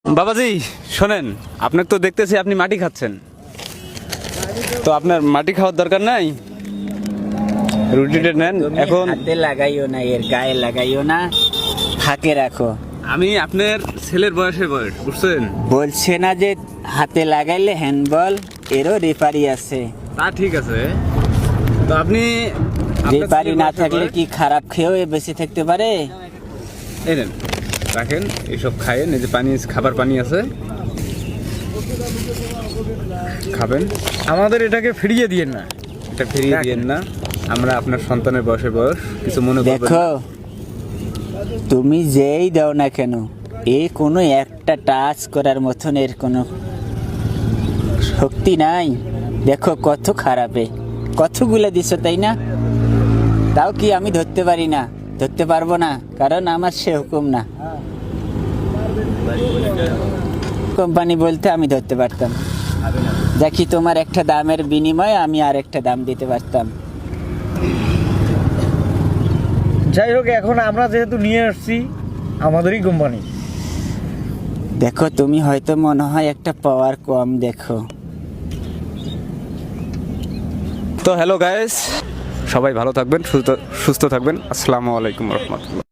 বাবাজি শোনেন, আপনাকে তো দেখতেছি আপনি মাটি খাচ্ছেন, তো আপনার মাটি খাওয়ার দরকার নাই, রুটিটা নেন। এখন হাতে লাগাইও না, এর গায়ে লাগাইও না, ফাঁকে রাখো। আমি আপনার ছেলের বয়সের বয়স, বুঝছেন? বলছে না যে হাতে লাগাইলে হ্যান্ডবল, এরও রেফারি আছে। তা ঠিক আছে, তো আপনি আপনার রেফারি ছেলের না বয়সের থাকলে বয়স- কি খারাপ খেয়েও এ বেঁচে থাকতে পারে? এই নেন, রাখেন, এইসব খায়েন, এই যে পানি, খাবার পানি আছে, খাবেন। আমাদের এটাকে ফিরিয়ে দিয়েন না। এটা ফিরিয়ে দিয়েন না, আমরা আপনার সন্তানের বয়সের বয়স, কিছু মনে করবেন দেখো, না। তুমি যেই দাও না কেন, এ কোনো একটা টাচ করার মতন এর কোনো শক্তি নাই। দেখো কত খারাপে, কতগুলো দিছো তাই না? তাও কি আমি ধরতে পারি না? ধরতে পারবো না, কারণ আমার সে হুকুম না। কোম্পানি বলতে আমি ধরতে পারতাম, যা কি তোমার একটা দামের বিনিময়ে আমি আর একটা দাম দিতে পারতাম। যাই হোক, এখন আমরা যেহেতু নিয়ে আসছি, আমাদেরই কোম্পানি। দেখো, তুমি হয়তো মনে হয় একটা পাওয়ার কম দেখো। তো হ্যালো গাইস, সবাই ভালো থাকবেন, সুস্থ থাকবেন। আসসালামু আলাইকুম রহমতুল্লাহ।